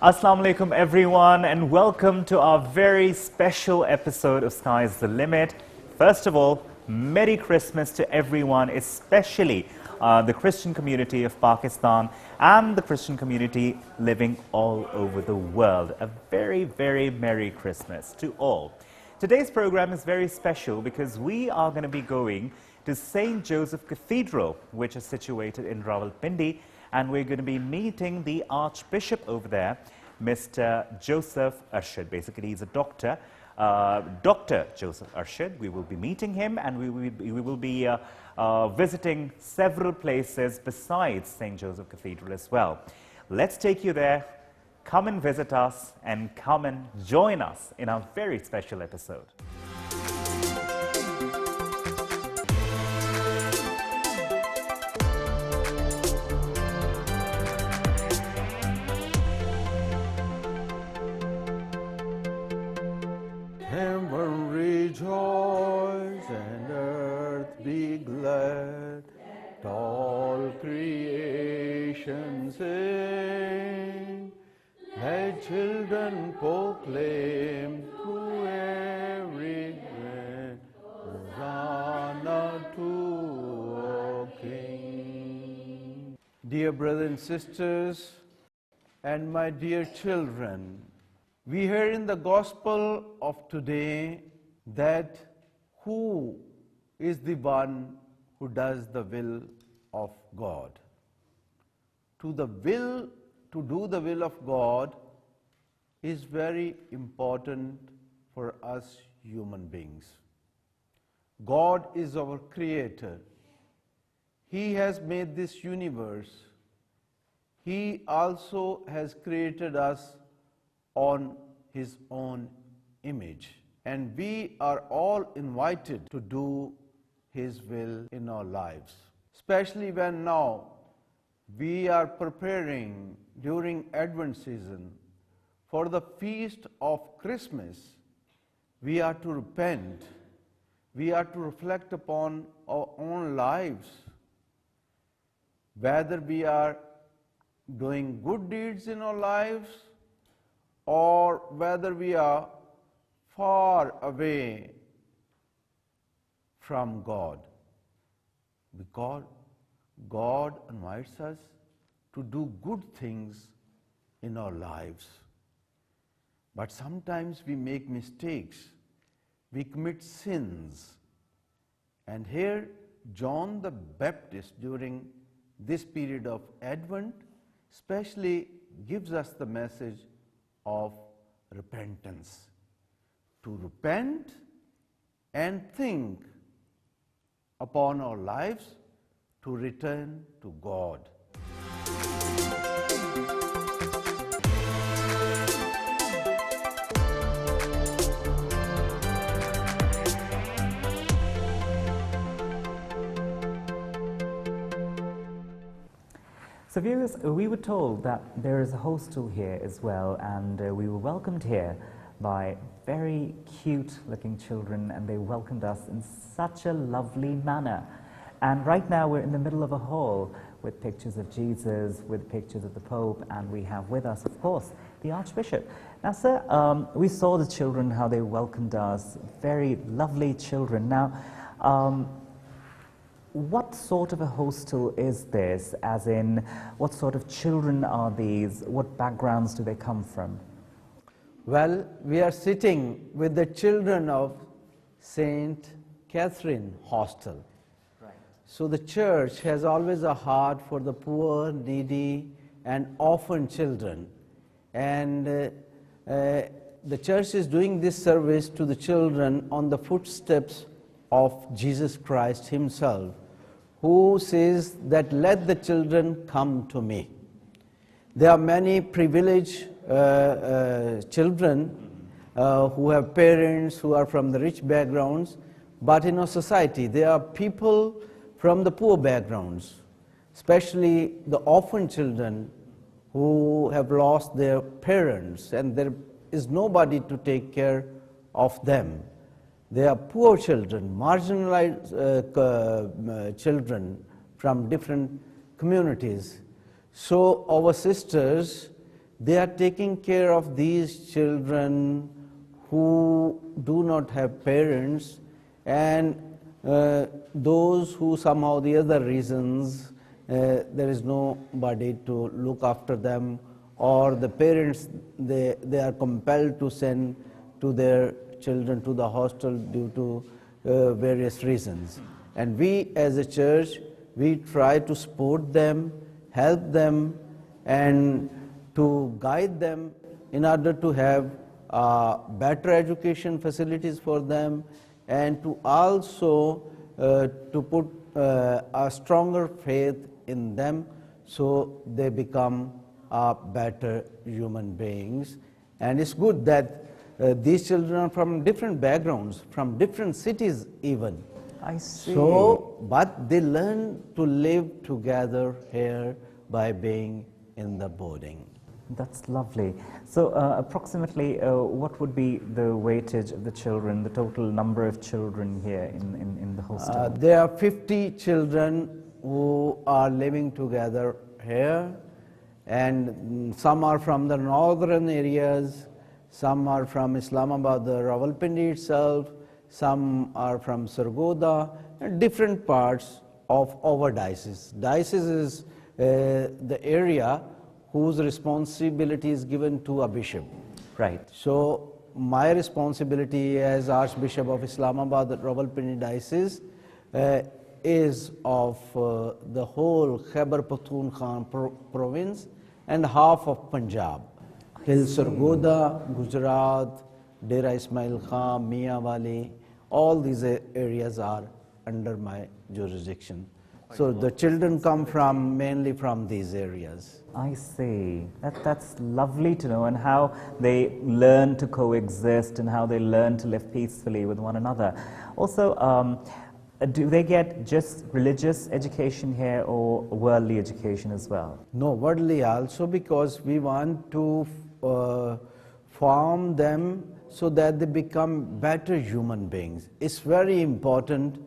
Assalamu alaikum everyone, and welcome to our very special episode of Sky's the Limit. First of all, Merry Christmas to everyone, especially the Christian community of Pakistan and the Christian community living all over the world. A very, very Merry Christmas to all. Today's program is very special because we are going to be going to St. Joseph Cathedral, which is situated in Rawalpindi, and we're going to be meeting the Archbishop over there, Mr. Joseph Arshad. Basically, he's a doctor, Dr. Joseph Arshad. We will be meeting him, and we will be visiting several places besides St. Joseph Cathedral as well. Let's take you there. Come and visit us, and come and join us in our very special episode. Heaven rejoice and earth be glad, all creation sing. Let children proclaim through every land, Hosanna to our King. Dear brothers and sisters, and my dear children, we hear in the gospel of today that who is the one who does the will of God. To do the will of God is very important for us human beings. God is our creator. He has made this universe. He also has created us on His own image. And we are all invited to do His will in our lives. Especially when now we are preparing during Advent season for the feast of Christmas. We are to repent. We are to reflect upon our own lives, whether we are doing good deeds in our lives or whether we are far away from God. Because God invites us to do good things in our lives. But sometimes we make mistakes. We commit sins. And here, John the Baptist, during this period of Advent, especially gives us the message of repentance. To repent and think upon our lives to return to God. So viewers, we were told that there is a hostel here as well, and we were welcomed here by very cute looking children, and they welcomed us in such a lovely manner. And right now we're in the middle of a hall with pictures of Jesus, with pictures of the Pope, and we have with us, of course, the Archbishop. Now sir, we saw the children, how they welcomed us, very lovely children. Now, what sort of a hostel is this? As in, what sort of children are these? What backgrounds do they come from? Well, we are sitting with the children of St. Catherine Hostel. Right. So the church has always a heart for the poor, needy, and orphan children. And the church is doing this service to the children on the footsteps of Jesus Christ Himself, who says that let the children come to me. There are many privileged children who have parents who are from the rich backgrounds, but in our society there are people from the poor backgrounds, especially the orphan children who have lost their parents and there is nobody to take care of them. They are poor children, marginalized children from different communities. So our sisters they are taking care of these children who do not have parents, and those who somehow the other reasons there is nobody to look after them, or the parents they are compelled to send to their children to the hostel due to various reasons. And we as a church, we try to support them, help them, and to guide them in order to have better education facilities for them, and to also to put a stronger faith in them so they become better human beings. And it's good that these children are from different backgrounds, from different cities even. I see. So, but they learn to live together here by being in the boarding. That's lovely. So approximately what would be the weightage of the children, the total number of children here in the hostel? There are 50 children who are living together here, and some are from the northern areas, some are from Islamabad, the Rawalpindi itself, some are from Sargodha, and different parts of our diocese. Diocese is the area whose responsibility is given to a bishop. Right. So my responsibility as Archbishop of Islamabad, Rawalpindi Diocese, is of the whole Khyber Pakhtunkhwa province and half of Punjab, till Sargodha, Gujarat, Dera Ismail Khan, Mianwali, all these areas are under my jurisdiction. So the children come from mainly from these areas. I see. That's lovely to know, and how they learn to coexist and how they learn to live peacefully with one another. Also, do they get just religious education here or worldly education as well? No, worldly also, because we want to form them so that they become better human beings. It's very important.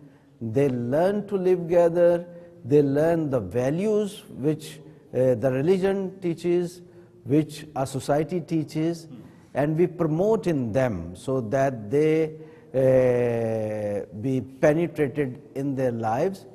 They learn to live together, they learn the values which the religion teaches, which our society teaches, and we promote in them so that they be penetrated in their lives,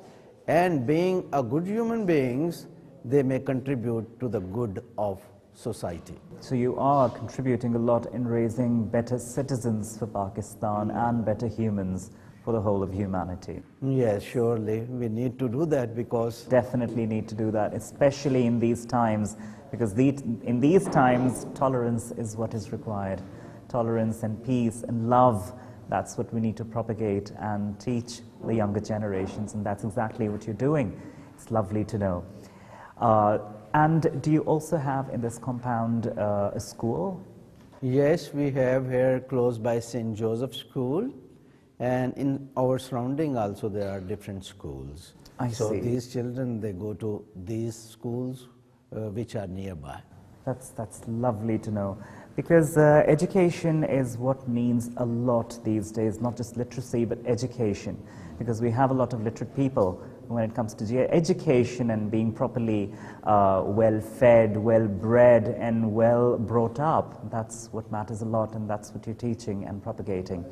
and being a good human beings, they may contribute to the good of society. So you are contributing a lot in raising better citizens for Pakistan and better humans for the whole of humanity. Yes, surely we need to do that, because Definitely need to do that, especially in these times, because in these times tolerance is what is required. Tolerance and peace and love, that's what we need to propagate and teach the younger generations, and that's exactly what you're doing. It's lovely to know. And do you also have in this compound a school? yes, we have here close by St. Joseph School, and in our surrounding also there are different schools. I so see. these children, they go to these schools which are nearby. That's lovely to know, because education is what means a lot these days, not just literacy but education, because we have a lot of literate people. When it comes to education and being properly well fed, well bred and well brought up, that's what matters a lot, and that's what you're teaching and propagating.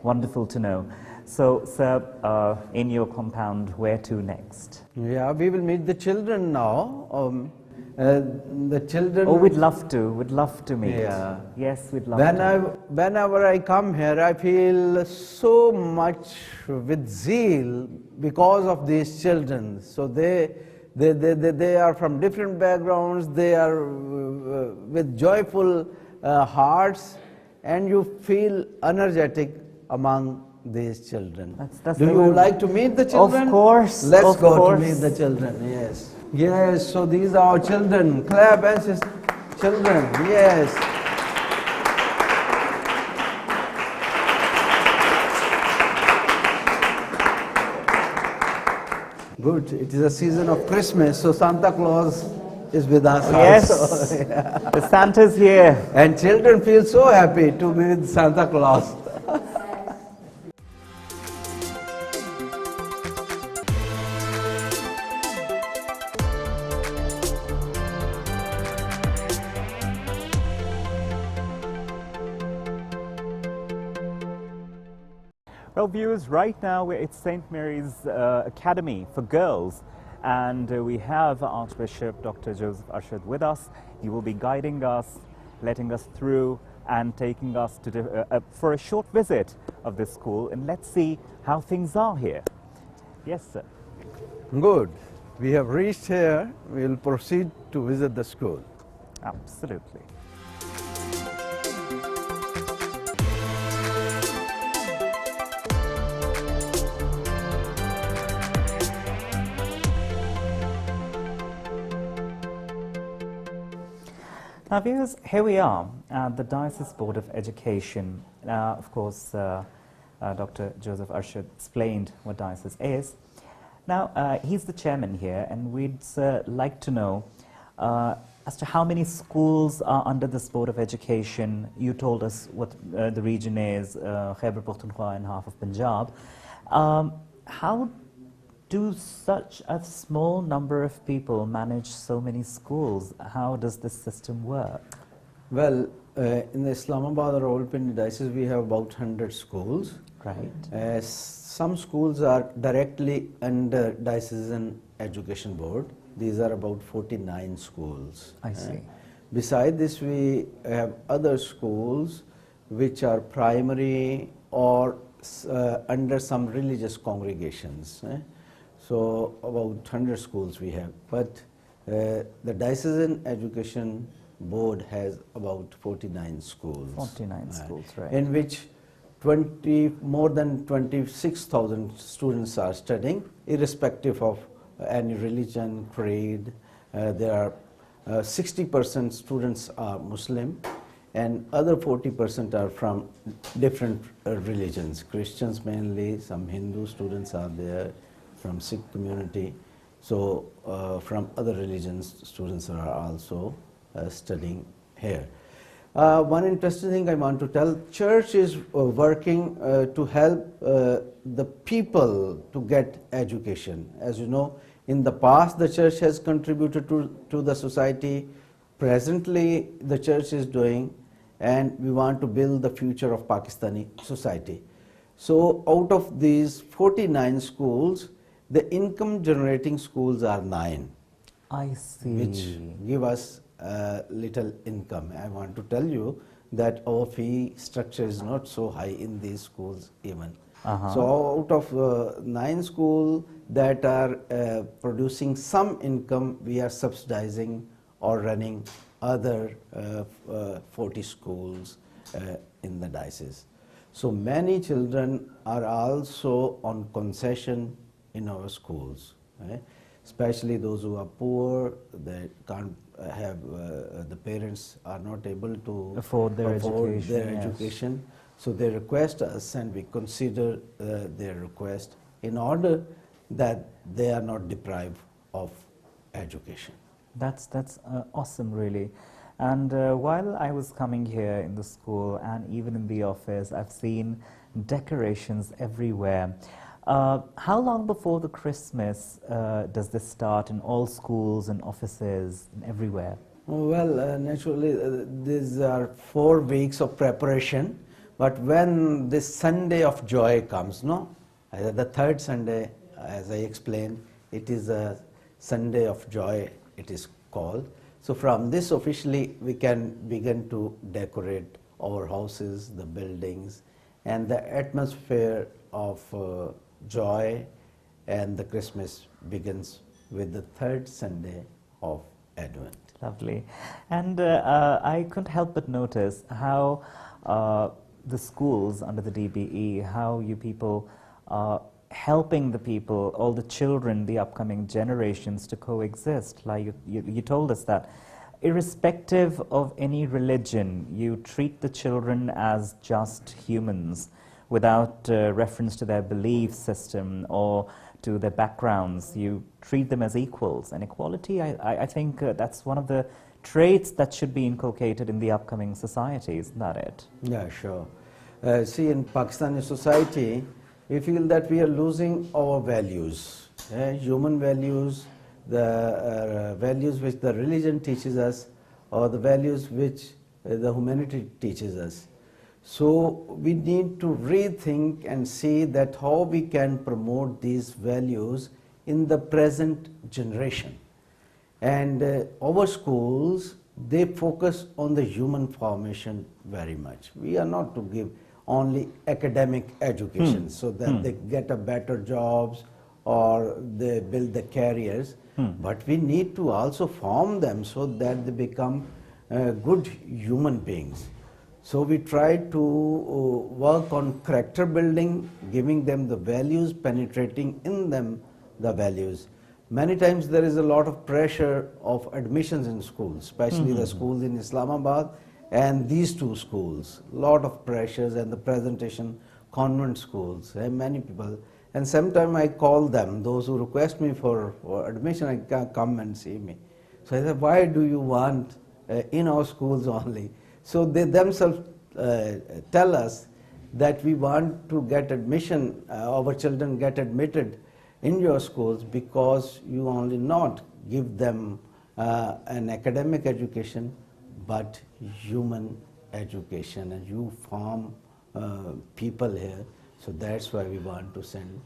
Wonderful to know. So, sir, in your compound, where to next? Yeah, we will meet the children now. The children. Oh, we'd love to meet. Yeah. Yes, we'd love to. Whenever I come here, I feel so much with zeal because of these children. So they are from different backgrounds. They are with joyful hearts, and you feel energetic among these children. That's Do the you way- like to meet the children? Of course. Let's of go course. to meet the children. Yes. Yes. So these are our children. Clap and children. Yes. Good. It is a season of Christmas, so Santa Claus is with us Yes, also. Yeah. the Santa's here. And children feel so happy to be with Santa Claus. Well, viewers, right now we're at St. Mary's Academy for Girls, and we have Archbishop Dr. Joseph Arshad with us. He will be guiding us, letting us through, and taking us to for a short visit of this school, and let's see how things are here. Yes, sir. Good. We have reached here. We will proceed to visit the school. Absolutely. Now, viewers, here we are at the Diocese Board of Education. Of course, Dr. Joseph Arshad explained what diocese is. Now, he's the chairman here, and we'd like to know as to how many schools are under this Board of Education. You told us what the region is, Khyber Pakhtunkhwa and half of Punjab. How do such a small number of people manage so many schools? How does this system work? Well, in the Islamabad or Rawalpindi diocese, we have about 100 schools. Right. Some schools are directly under Diocesan Education Board. These are about 49 schools. I see. Beside this, we have other schools which are primary or under some religious congregations. So about 100 schools we have. But the Diocesan Education Board has about 49 schools. 49 schools, right. In which more than 26,000 students are studying, irrespective of any religion, creed. There are 60% students are Muslim, and other 40% are from different religions. Christians mainly, some Hindu students are there, from Sikh community. So from other religions, students are also studying here. One interesting thing I want to tell, church is working to help the people to get education. As you know, in the past the church has contributed to the society. Presently the church is doing, and we want to build the future of Pakistani society. So out of these 49 schools, the income generating schools are 9. I see. Which give us little income. I want to tell you that our fee structure is not so high in these schools even. So out of 9 schools that are producing some income, we are subsidizing or running other 40 schools in the diocese. So many children are also on concession in our schools, especially those who are poor, they can't have, the parents are not able to afford their education. So they request us, and we consider their request in order that they are not deprived of education. That's awesome, really. And while I was coming here in the school and even in the office, I've seen decorations everywhere. How long before the Christmas does this start in all schools and offices and everywhere? Well, naturally, these are 4 weeks of preparation. But when this Sunday of joy comes, the third Sunday, as I explained, it is a Sunday of joy, it is called. So from this officially we can begin to decorate our houses, the buildings, and the atmosphere of joy, and the Christmas begins with the third Sunday of Advent. Lovely. And I couldn't help but notice how the schools under the DBE, how you people are helping the people, all the children, the upcoming generations to coexist. Like you told us that irrespective of any religion, you treat the children as just humans without reference to their belief system or to their backgrounds. You treat them as equals. And equality, I think that's one of the traits that should be inculcated in the upcoming society, isn't that it? Yeah, sure. See, in Pakistani society, we feel that we are losing our values, human values, the values which the religion teaches us, or the values which the humanity teaches us. So we need to rethink and see that how we can promote these values in the present generation. And our schools, they focus on the human formation very much. We are not to give only academic education so that they get a better jobs or they build the careers, but we need to also form them so that they become good human beings. So we try to work on character building, giving them the values, penetrating in them the values. Many times there is a lot of pressure of admissions in schools, especially the schools in Islamabad and these two schools. Lot of pressures and the presentation, convent schools, many people. And sometimes I call them, those who request me for admission, I can come and see me. So I said, why do you want in our schools only? So they themselves tell us that we want to get admission, our children get admitted in your schools because you only not give them an academic education, but human education, and you form people here. So that's why we want to send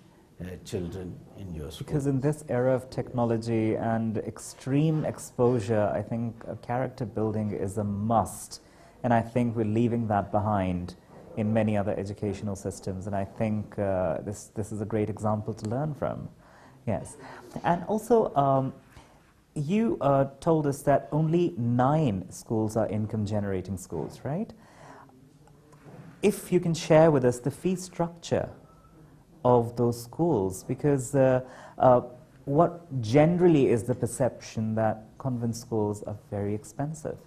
children in your schools. Because in this era of technology and extreme exposure, I think character building is a must. And I think we're leaving that behind in many other educational systems. And I think this is a great example to learn from. Yes. And also, you told us that only 9 schools are income-generating schools, right? If you can share with us the fee structure of those schools, because what generally is the perception that convent schools are very expensive?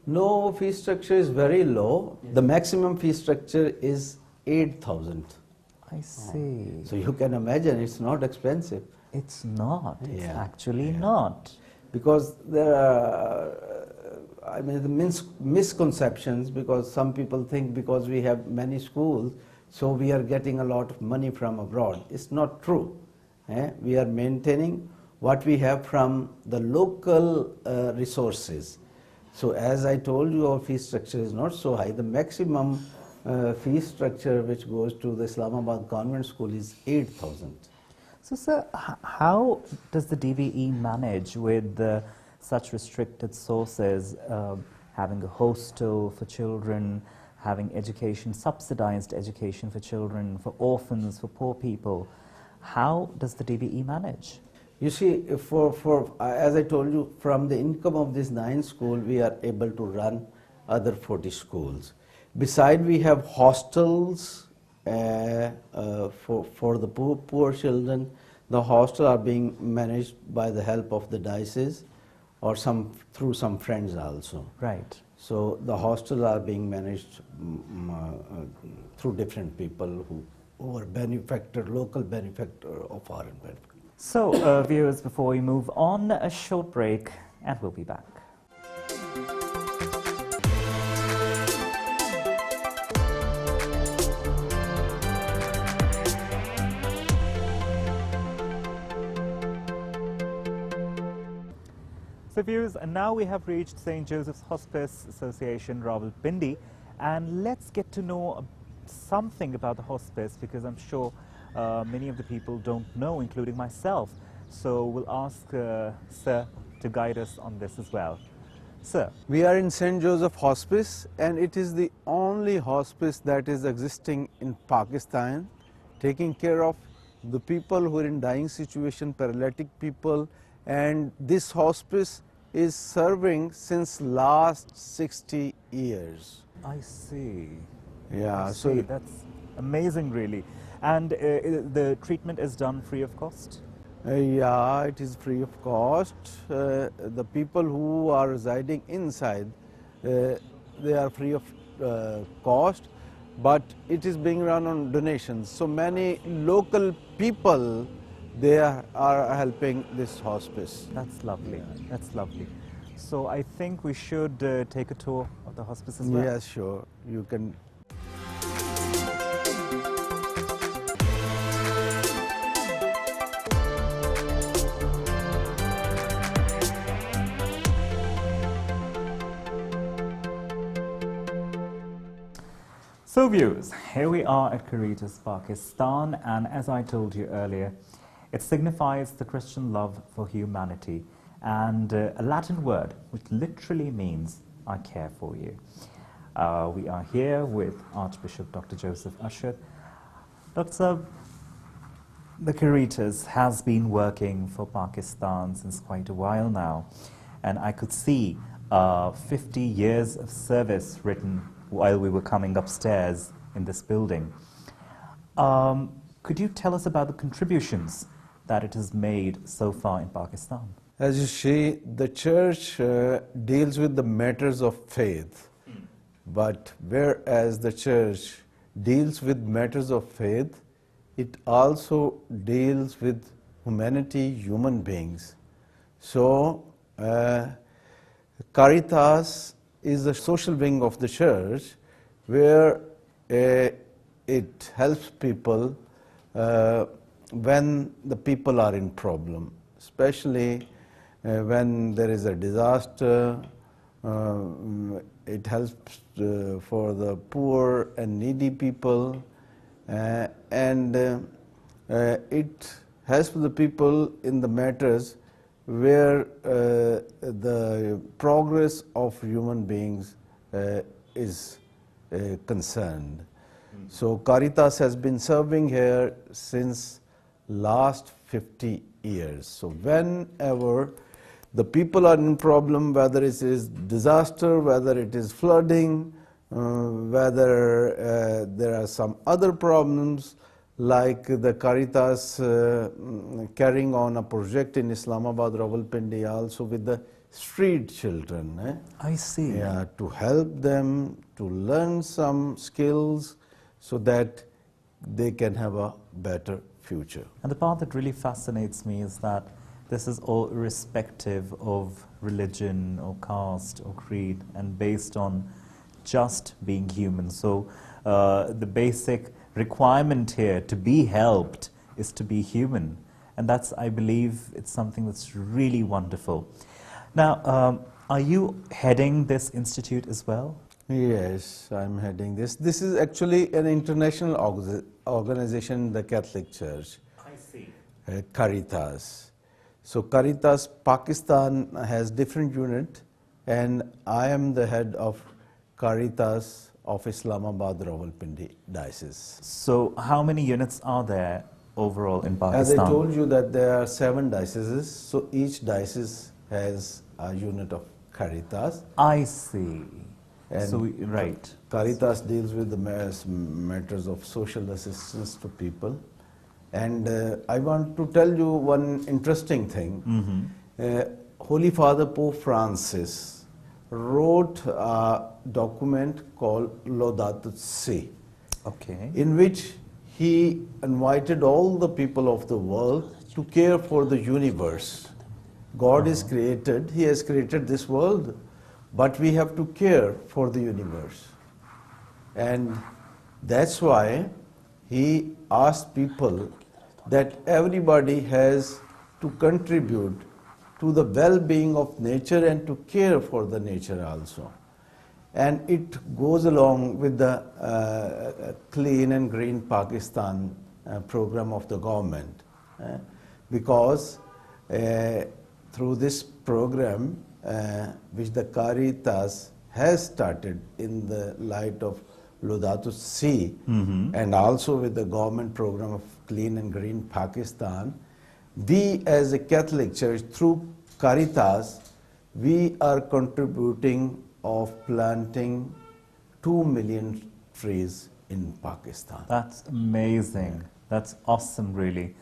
No, fee structure is very low. The maximum fee structure is 8,000. I see. So you can imagine it's not expensive. It's not. It's Yeah, actually yeah. not. Because there are, the misconceptions, because some people think because we have many schools, so we are getting a lot of money from abroad. It's not true. We are maintaining what we have from the local resources. So as I told you, our fee structure is not so high. The maximum fee structure which goes to the Islamabad convent school is 8,000. So, sir, how does the DVE manage with such restricted sources, having a hostel for children, having education, subsidized education for children, for orphans, for poor people? How does the DVE manage? You see, as I told you, from the income of this 9 schools, we are able to run other 40 schools. Besides, we have hostels for the poor children. The hostels are being managed by the help of the diocese or through some friends also. Right. So the hostels are being managed through different people who are local benefactor of our benefit. So, viewers, before we move on, a short break, and we'll be back. So, viewers, and now we have reached St. Joseph's Hospice Association, Rawalpindi, and let's get to know something about the hospice, because I'm sure many of the people don't know, including myself. So we'll ask Sir to guide us on this as well. Sir. We are in St. Joseph Hospice, and it is the only hospice that is existing in Pakistan, taking care of the people who are in dying situation, paralytic people, and this hospice is serving since last 60 years. I see. Yeah, So that's amazing, really. And the treatment is done free of cost? Yeah, it is free of cost. The people who are residing inside, they are free of cost, but it is being run on donations. So many local people, they are helping this hospice. That's lovely. That's lovely. So I think we should take a tour of the hospice as well. Yes, sure. You can. So viewers, here we are at Caritas, Pakistan, and as I told you earlier, it signifies the Christian love for humanity and a Latin word which literally means I care for you. We are here with Archbishop Dr. Joseph Arshad. Dr. The Caritas has been working for Pakistan since quite a while now, and I could see 50 years of service written while we were coming upstairs in this building. Could you tell us about the contributions that it has made so far in Pakistan? As you see, the church deals with the matters of faith, but whereas the church deals with matters of faith, it also deals with humanity, human beings. So, Caritas is the social wing of the church where it helps people when the people are in problem, especially when there is a disaster. It helps for the poor and needy people, and it helps the people in the matters where the progress of human beings is concerned. So Caritas has been serving here since last 50 years. So whenever the people are in problem, whether it is disaster, whether it is flooding, whether there are some other problems, like the Caritas carrying on a project in Islamabad, Rawalpindi, also with the street children. I see. Yeah, to help them to learn some skills so that they can have a better future. And the part that really fascinates me is that this is all irrespective of religion or caste or creed and based on just being human. So the basic requirement here to be helped is to be human. And that's, I believe, it's something that's really wonderful. Now, are you heading this institute as well? Yes, I'm heading this. This is actually an international organization, the Catholic Church. I see. Caritas. So Caritas Pakistan has different unit, and I am the head of Caritas of Islamabad Rawalpindi Diocese. So how many units are there overall in Pakistan? As I told you that there are 7 dioceses, so each diocese has a unit of Caritas. I see. And so right. Caritas deals with the matters of social assistance to people. And I want to tell you one interesting thing. Holy Father Pope Francis wrote a document called Laudato Si, Okay. in which he invited all the people of the world to care for the universe. God is created, He has created this world, but we have to care for the universe. And that's why he asked people that everybody has to contribute to the well-being of nature and to care for the nature also. And it goes along with the Clean and Green Pakistan program of the government, because through this program, which the Caritas has started in the light of Laudato Si, and also with the government program of Clean and Green Pakistan, we as a Catholic Church, through Caritas, we are contributing of planting 2 million trees in Pakistan. That's amazing. That's awesome, really.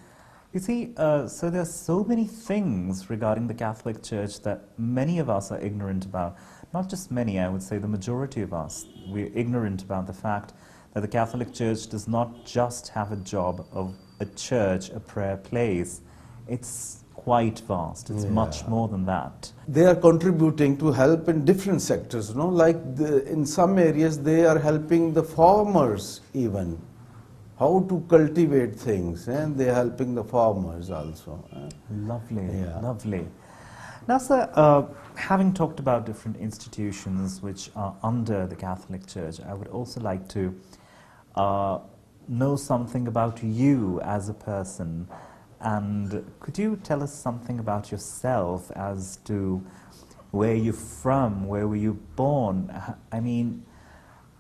You see, so there's so many things regarding the Catholic Church that many of us are ignorant about. Not just many, I would say the majority of us. We're ignorant about the fact that the Catholic Church does not just have a job of a church, a prayer place. It's quite vast. It's much more than that. They are contributing to help in different sectors, you know, like in some areas they are helping the farmers even, how to cultivate things, and they are helping the farmers also. Lovely, Yeah. lovely. Now, sir, having talked about different institutions which are under the Catholic Church, I would also like to know something about you as a person. And could you tell us something about yourself as to where you're from, where were you born? I mean,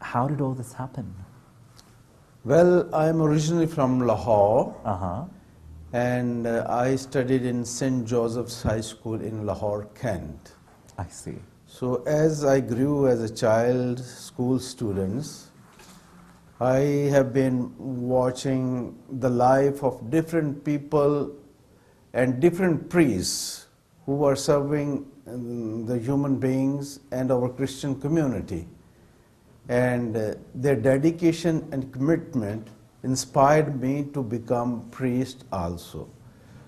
how did all this happen? Well, I am originally from Lahore, Uh-huh. and I studied in St. Joseph's High School in Lahore, Kent. I see. So as I grew as a child, school students, I have been watching the life of different people and different priests who are serving the human beings and our Christian community. And their dedication and commitment inspired me to become priest also.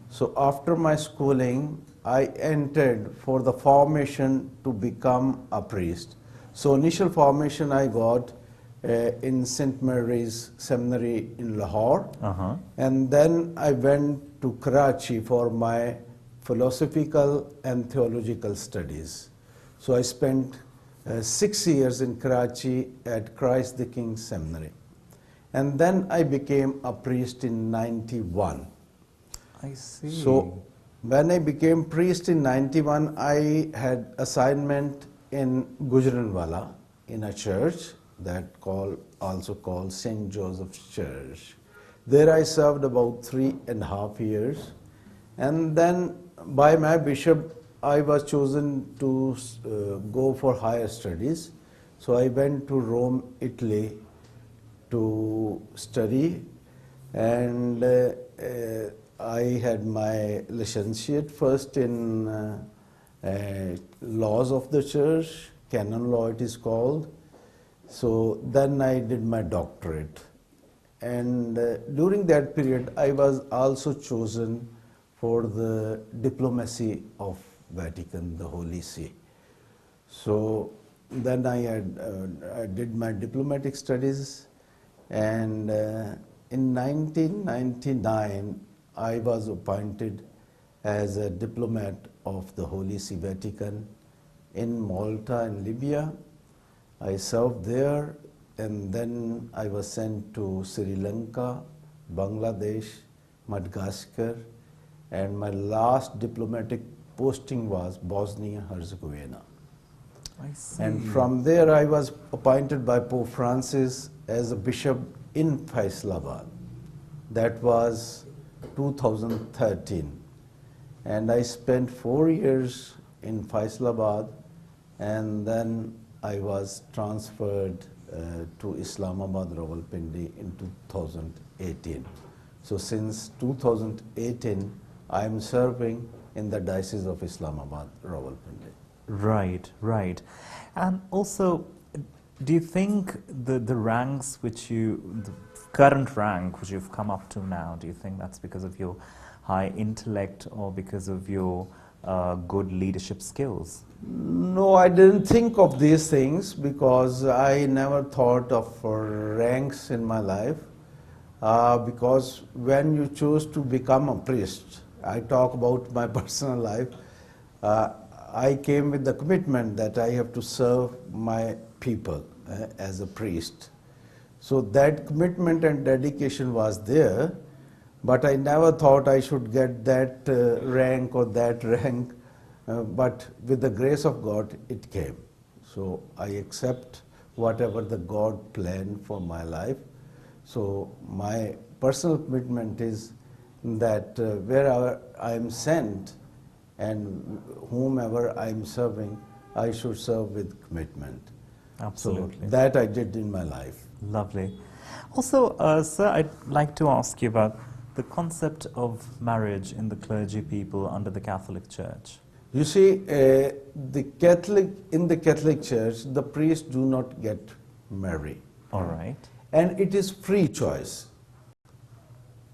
So after my schooling, I entered for the formation to become a priest. So initial formation I got in St. Mary's Seminary in Lahore. Uh-huh. And then I went to Karachi for my philosophical and theological studies. So I spent 6 years in Karachi at Christ the King Seminary. And then I became a priest in 91. I see. So when I became priest in 91, I had assignment in Gujranwala in a church that also called St. Joseph's Church. There I served about 3.5 years. And then by my bishop, I was chosen to go for higher studies. So I went to Rome, Italy to study, and I had my licentiate first in laws of the church, canon law it is called. So then I did my doctorate. And during that period, I was also chosen for the diplomacy of Vatican, the Holy See. So then I did my diplomatic studies, and in 1999 I was appointed as a diplomat of the Holy See Vatican in Malta and Libya. I served there, and then I was sent to Sri Lanka, Bangladesh, Madagascar, and my last diplomatic posting was Bosnia-Herzegovina. I see. And from there I was appointed by Pope Francis as a bishop in Faisalabad. That was 2013. And I spent 4 years in Faisalabad, and then I was transferred to Islamabad, Rawalpindi in 2018. So since 2018, I am serving in the Diocese of Islamabad, Rawalpindi. Right, right. And also, do you think the ranks which the current rank which you've come up to now, do you think that's because of your high intellect or because of your good leadership skills? No, I didn't think of these things because I never thought of ranks in my life. Because when you choose to become a priest, I talk about my personal life, I came with the commitment that I have to serve my people as a priest. So that commitment and dedication was there, but I never thought I should get that rank or that rank, but with the grace of God it came. So I accept whatever the God planned for my life. So my personal commitment is that wherever I am sent and whomever I am serving, I should serve with commitment. Absolutely. So that I did in my life. Lovely. Also, sir, I'd like to ask you about the concept of marriage in the clergy people under the Catholic Church. You see, in the Catholic Church, the priests do not get married. All right. And it is free choice.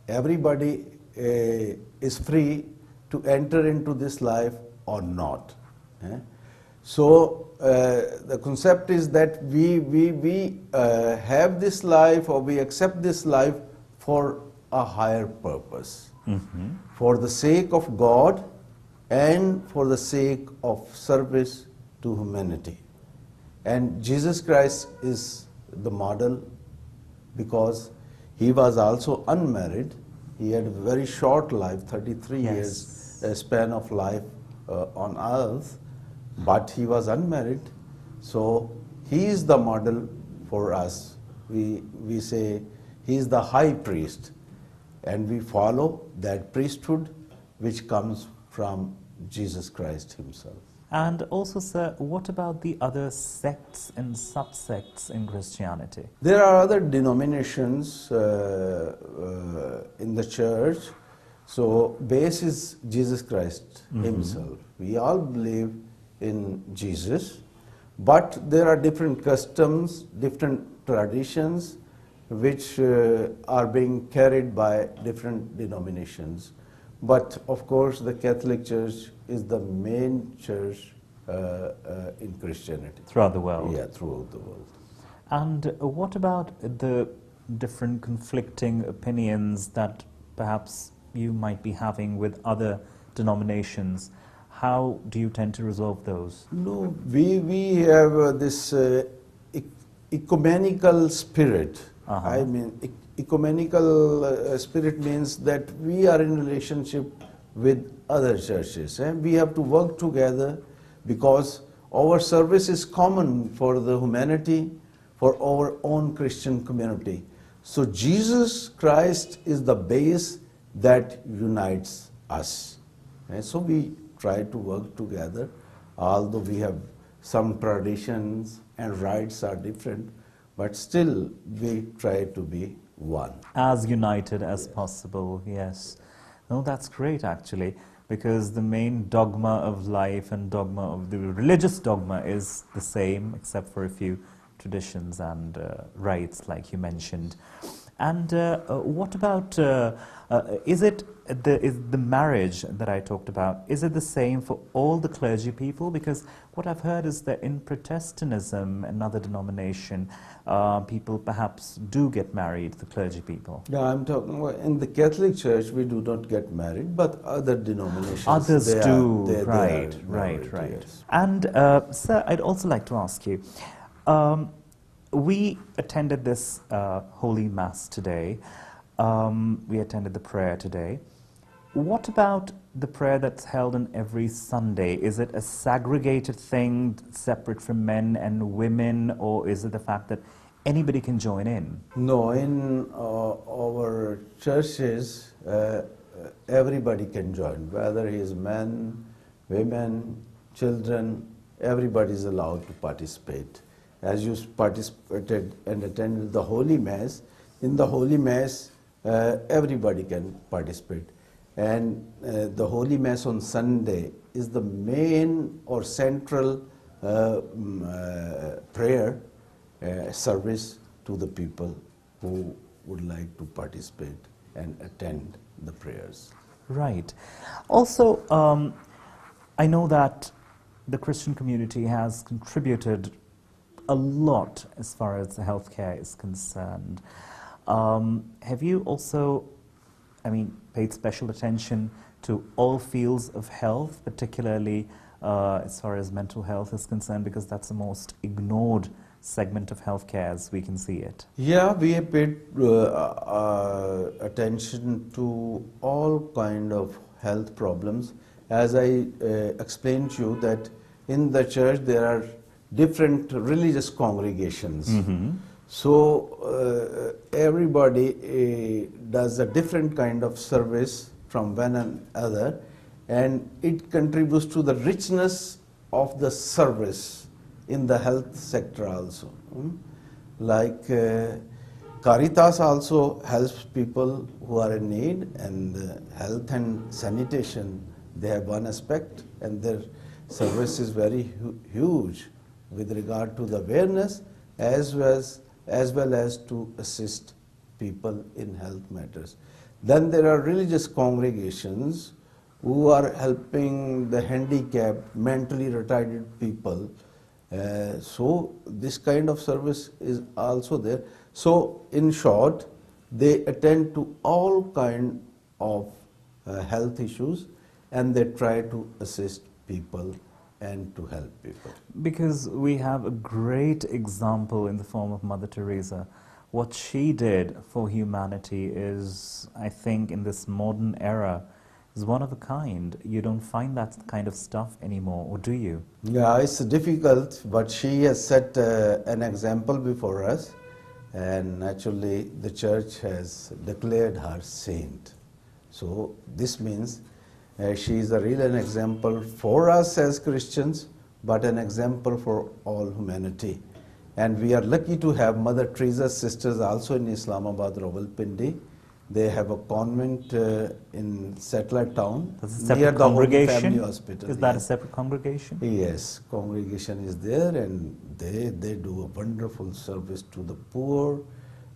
Everybody is free to enter into this life or not. So the concept is that we have this life, or we accept this life for a higher purpose, for the sake of God and for the sake of service to humanity. And Jesus Christ is the model because he was also unmarried. He had a very short life, 33 Yes. years span of life on earth, but he was unmarried. So he is the model for us. We say he is the high priest, and we follow that priesthood which comes from Jesus Christ himself. And also, sir, what about the other sects and subsects in Christianity? There are other denominations in the church. So base is Jesus Christ himself. We all believe in Jesus, but there are different customs, different traditions which are being carried by different denominations. But of course, the Catholic Church is the main church in Christianity. Throughout the world? Yeah, throughout the world. And what about the different conflicting opinions that perhaps you might be having with other denominations? How do you tend to resolve those? No, we have this ecumenical spirit. I mean, ecumenical spirit means that we are in relationship with other churches, and we have to work together because our service is common for the humanity, for our own Christian community. So Jesus Christ is the base that unites us. And so we try to work together, although we have some traditions and rites are different, but still we try to be one. As united as possible, yes. No, that's great actually, because the main dogma of life and dogma of the religious dogma is the same, except for a few traditions and rites, like you mentioned. And what about, is the marriage that I talked about, is it the same for all the clergy people? Because what I've heard is that in Protestantism, another denomination, people perhaps do get married, the clergy people. Yeah, I'm talking about in the Catholic Church we do not get married, but other denominations. Others they do, are, they right, are right, married, right. yes. And sir, I'd also like to ask you, we attended this Holy Mass today. We attended the prayer today. What about the prayer that's held on every Sunday? Is it a segregated thing, separate from men and women, or is it the fact that anybody can join in? No, in our churches, everybody can join, whether he is men, women, children, everybody is allowed to participate. As you participated and attended the Holy Mass, in the Holy Mass, everybody can participate. And the Holy Mass on Sunday is the main or central prayer service to the people who would like to participate and attend the prayers. Right. Also, I know that the Christian community has contributed a lot as far as the healthcare is concerned. Have you also, paid special attention to all fields of health, particularly as far as mental health is concerned, because that's the most ignored segment of healthcare as we can see it? Yeah, we have paid attention to all kind of health problems. As I explained to you that in the church there are different religious congregations. So everybody does a different kind of service from one another, and it contributes to the richness of the service in the health sector also. Like Caritas also helps people who are in need, and health and sanitation, they have one aspect, and their service is very huge with regard to the awareness as well as to assist people in health matters. Then there are religious congregations who are helping the handicapped, mentally retarded people. So this kind of service is also there. So in short, they attend to all kind of health issues, and they try to assist people and to help people. Because we have a great example in the form of Mother Teresa, what she did for humanity is, I think, in this modern era, is one of a kind. You don't find that kind of stuff anymore, or do you? Yeah, it's difficult, but she has set an example before us, and naturally the church has declared her saint. So this means she is a real an example for us as Christians, but an example for all humanity. And we are lucky to have Mother Teresa's sisters also in Islamabad, Rawalpindi. They have a convent in satellite town That's a separate near the Holy Family congregation? Hospital. Is that a yes. separate congregation? Yes, congregation is there, and they do a wonderful service to the poor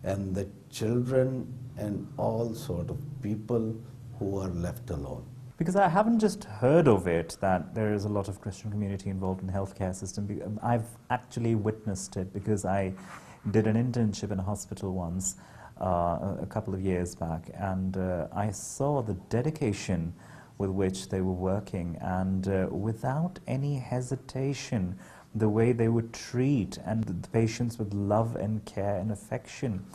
and the children and all sort of people who are left alone. Because I haven't just heard of it, that there is a lot of Christian community involved in the healthcare system. I've actually witnessed it because I did an internship in a hospital once, a couple of years back, and I saw the dedication with which they were working, and without any hesitation, the way they would treat and the patients with love and care and affection.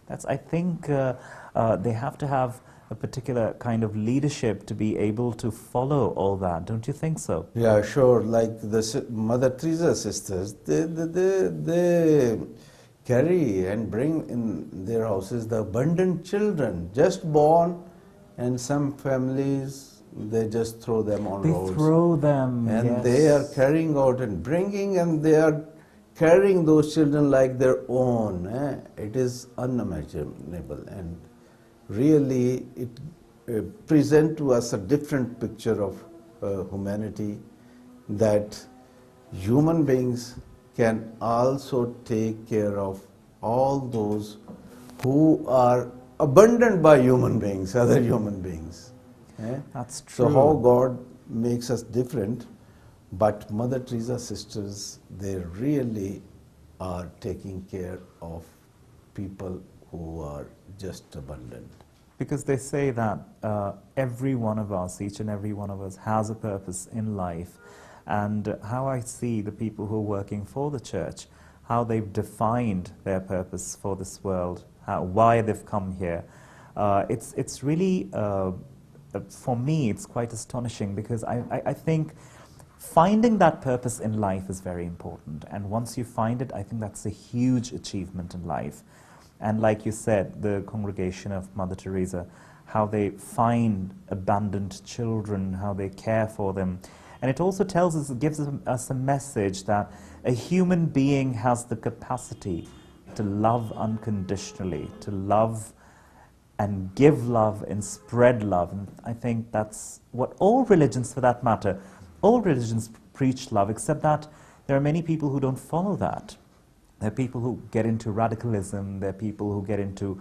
That's, I think, they have to have a particular kind of leadership to be able to follow all that. Don't you think so? Yeah, sure. Like the Mother Teresa sisters, they carry and bring in their houses the abundant children just born, and some families they just throw them on They roads. throw them, And yes. they are carrying out and bringing, and they are carrying those children like their own. It is unimaginable, and really it presents to us a different picture of humanity, that human beings can also take care of all those who are abundant by human beings, other human beings. That's true. So how God makes us different, but Mother Teresa sisters, they really are taking care of people who are just abundant. Because they say that every one of us, each and every one of us, has a purpose in life. And how I see the people who are working for the church, how they've defined their purpose for this world, why they've come here, it's really, for me, it's quite astonishing, because I think finding that purpose in life is very important. And once you find it, I think that's a huge achievement in life. And like you said, the congregation of Mother Teresa, how they find abandoned children, how they care for them. And it also tells us, it gives us a message that a human being has the capacity to love unconditionally, to love and give love and spread love. And I think that's what all religions, for that matter, all religions preach love, except that there are many people who don't follow that. There are people who get into radicalism, there are people who get into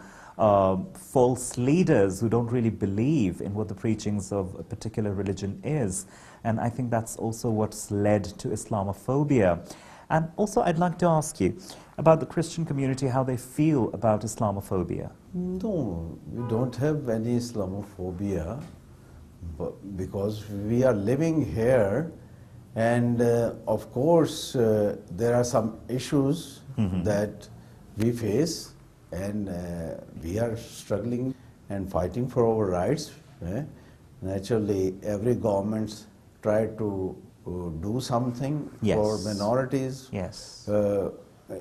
false leaders who don't really believe in what the preachings of a particular religion is. And I think that's also what's led to Islamophobia. And also I'd like to ask you about the Christian community, how they feel about Islamophobia. No, we don't have any Islamophobia, but because we are living here, and of course there are some issues that we face, and we are struggling and fighting for our rights. Naturally, every government try to do something for minorities. Yes.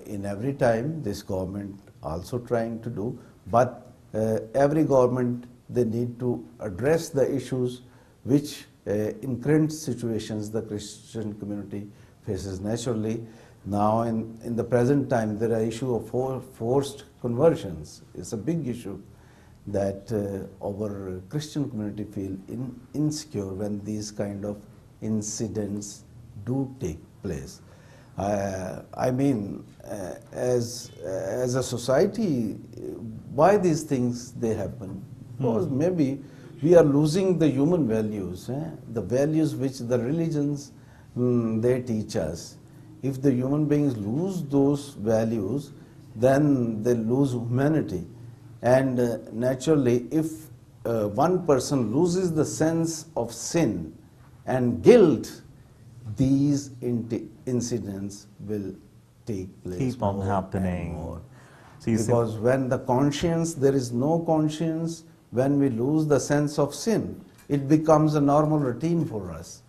In every time, this government also trying to do, but every government, they need to address the issues which in current situations the Christian community faces. Naturally, now in the present time, there are issue of forced conversions. It's a big issue that our Christian community feel insecure when these kind of incidents do take place. I mean, as a society, why these things they happen? Because maybe we are losing the human values, the values which the religions they teach us. If the human beings lose those values, then they lose humanity. And naturally, if one person loses the sense of sin and guilt, these incidents will take place. Keep on more happening. and more. So you Because when the conscience, there is no conscience, when we lose the sense of sin, it becomes a normal routine for us.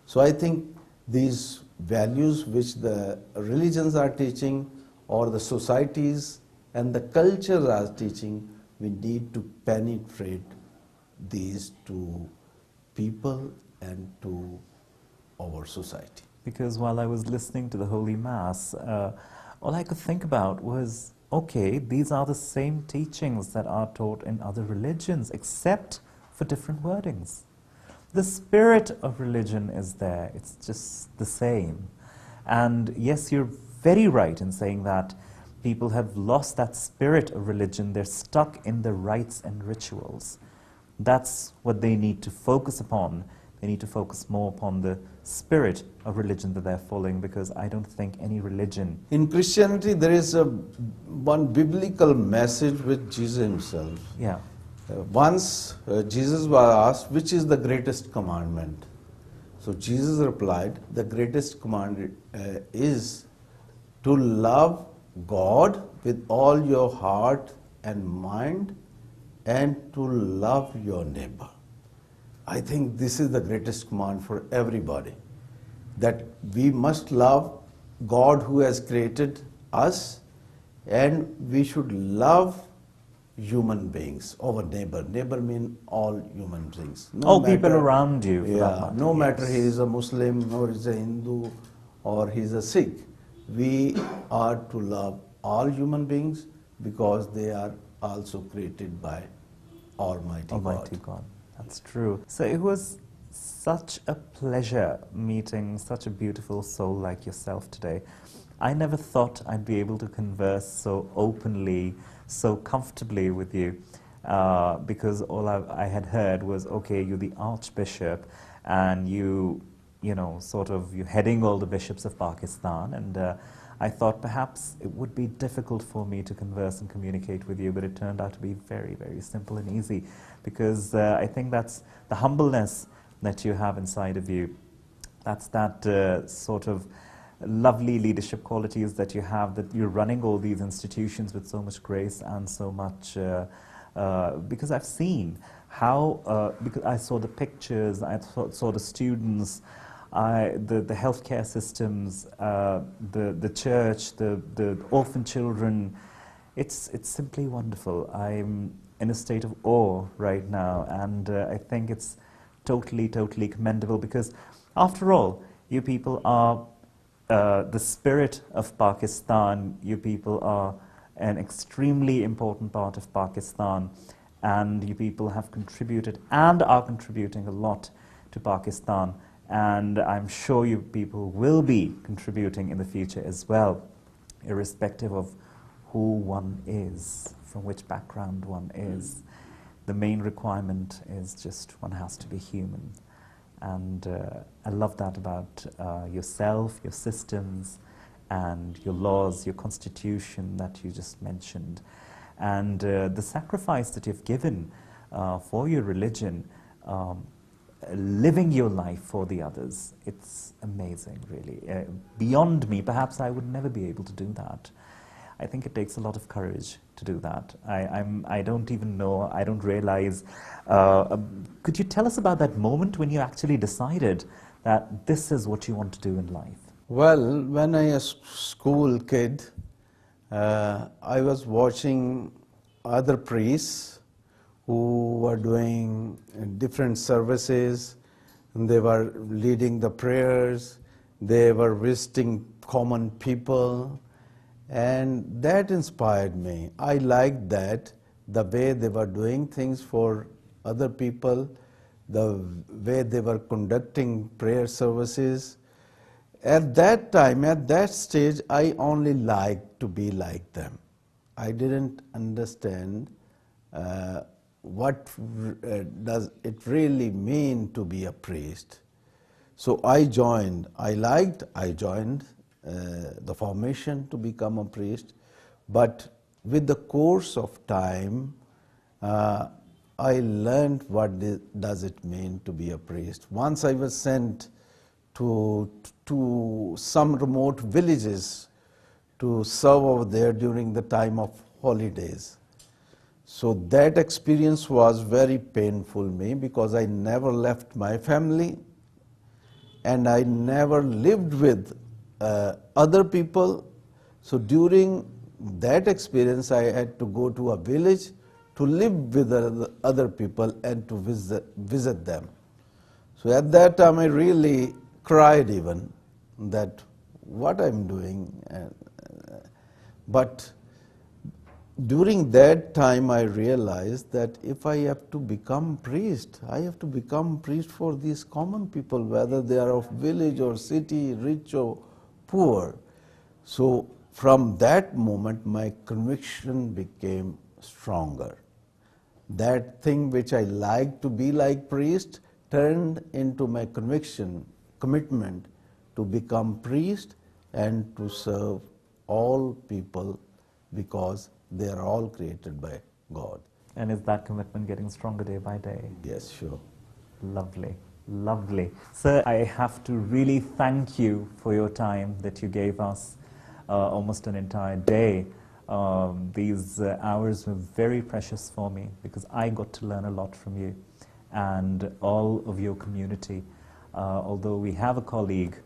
So I think these values which the religions are teaching, or the societies and the cultures are teaching, we need to penetrate these to people and to our society. Because while I was listening to the Holy Mass, all I could think about was, okay, these are the same teachings that are taught in other religions, except for different wordings. The spirit of religion is there, it's just the same. And yes, you're very right in saying that people have lost that spirit of religion, they're stuck in the rites and rituals. That's what they need to focus upon. They need to focus more upon the spirit of religion that they're following, because I don't think any religion... In Christianity, there is one biblical message with Jesus himself. Yeah. Once Jesus was asked, which is the greatest commandment? So Jesus replied, the greatest commandment is to love God with all your heart and mind, and to love your neighbor. I think this is the greatest command for everybody, that we must love God who has created us, and we should love human beings, our neighbor. Neighbor means all human beings. All people around you. For that Yeah, matter, no yes. matter he is a Muslim, or he is a Hindu, or he is a Sikh. We are to love all human beings because they are also created by Almighty God. That's true. So it was such a pleasure meeting such a beautiful soul like yourself today. I never thought I'd be able to converse so openly, so comfortably with you, because all I had heard was, okay, you're the Archbishop, and you're heading all the bishops of Pakistan, and I thought perhaps it would be difficult for me to converse and communicate with you, but it turned out to be very, very simple and easy, because I think that's the humbleness that you have inside of you. That's that sort of lovely leadership qualities that you have, that you're running all these institutions with so much grace and so much, because I've seen how, because I saw the pictures, I saw the students, the healthcare systems, the church, the orphan children. It's simply wonderful. I'm in a state of awe right now, and I think it's totally commendable, because after all, you people are the spirit of Pakistan. You people are an extremely important part of Pakistan, and you people have contributed and are contributing a lot to Pakistan, and I'm sure you people will be contributing in the future as well, irrespective of who one is, from which background one is. The main requirement is just one has to be human. And I love that about yourself, your systems, and your laws, your constitution that you just mentioned, and the sacrifice that you've given for your religion, living your life for the others. It's amazing, really. Beyond me, perhaps I would never be able to do that. I think it takes a lot of courage to do that. I don't even know, I don't realize. Could you tell us about that moment when you actually decided that this is what you want to do in life? Well, when I was a school kid, I was watching other priests who were doing different services, and they were leading the prayers, they were visiting common people, and that inspired me. I liked that, the way they were doing things for other people, the way they were conducting prayer services. At that time, at that stage, I only liked to be like them. I didn't understand what does it really mean to be a priest. So I joined the formation to become a priest, but with the course of time, I learned what does it mean to be a priest. Once I was sent to some remote villages to serve over there during the time of holidays. So that experience was very painful me because I never left my family and I never lived with other people. So during that experience, I had to go to a village to live with other people and to visit them. So at that time, I really cried even that what I'm doing. But during that time, I realized that if I have to become priest, I have to become priest for these common people, whether they are of village or city, rich or poor. So from that moment, my conviction became stronger. That thing which I liked to be like priest turned into my conviction, commitment to become priest and to serve all people because they are all created by God. And is that commitment getting stronger day by day? Yes, sure. Lovely, lovely. Sir, I have to really thank you for your time that you gave us, almost an entire day. These hours were very precious for me because I got to learn a lot from you and all of your community. Although we have a colleague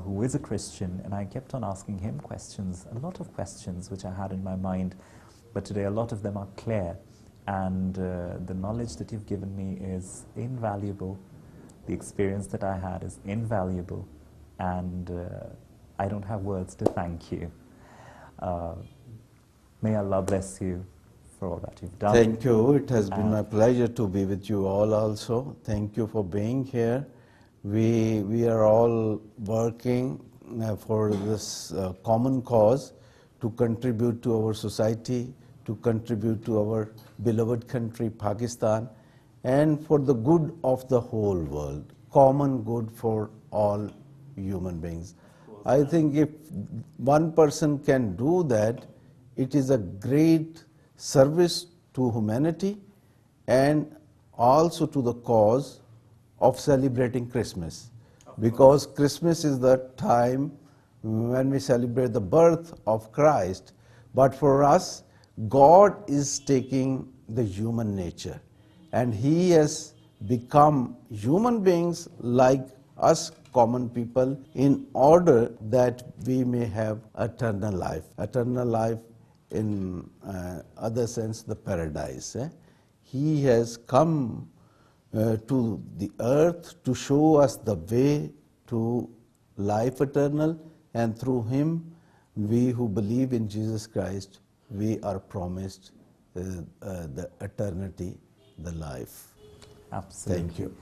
who is a Christian, and I kept on asking him questions, a lot of questions which I had in my mind, but today a lot of them are clear, and the knowledge that you've given me is invaluable. The experience that I had is invaluable, and I don't have words to thank you. May Allah bless you for all that you've done. Thank you. It has been my pleasure to be with you all also. Thank you for being here. We are all working for this common cause to contribute to our society, to contribute to our beloved country, Pakistan, and for the good of the whole world, common good for all human beings. I think if one person can do that, it is a great service to humanity and also to the cause of celebrating Christmas, because Christmas is the time when we celebrate the birth of Christ. But for us, God is taking the human nature and He has become human beings like us common people in order that we may have eternal life in other sense, the paradise. He has come to the earth to show us the way to life eternal, and through Him, we who believe in Jesus Christ, we are promised the eternity, the life. Absolutely. Thank you.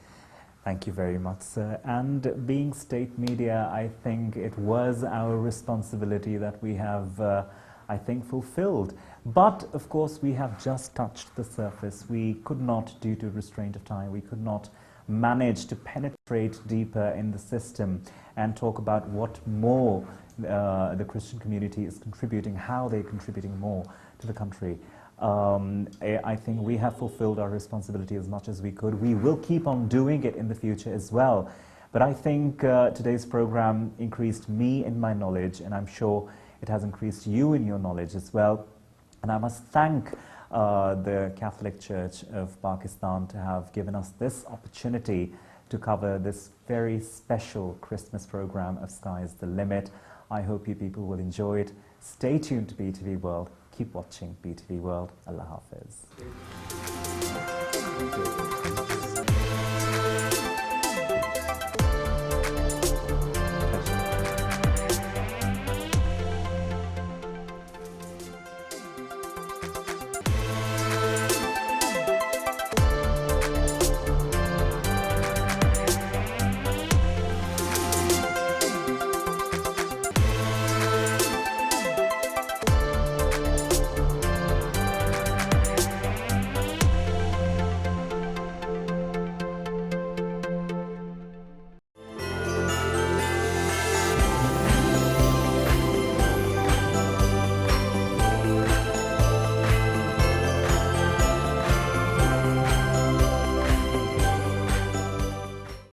Thank you very much, sir. And being state media, I think it was our responsibility that we have, I think, fulfilled. But, of course, we have just touched the surface. We could not, due to restraint of time, we could not manage to penetrate deeper in the system and talk about what more the Christian community is contributing, how they're contributing more to the country. I think we have fulfilled our responsibility as much as we could. We will keep on doing it in the future as well. But I think today's program increased me in my knowledge, and I'm sure it has increased you in your knowledge as well. And I must thank the Catholic Church of Pakistan to have given us this opportunity to cover this very special Christmas program of Sky's the Limit. I hope you people will enjoy it. Stay tuned to BTV World. Keep watching BTV World. Allah Hafiz.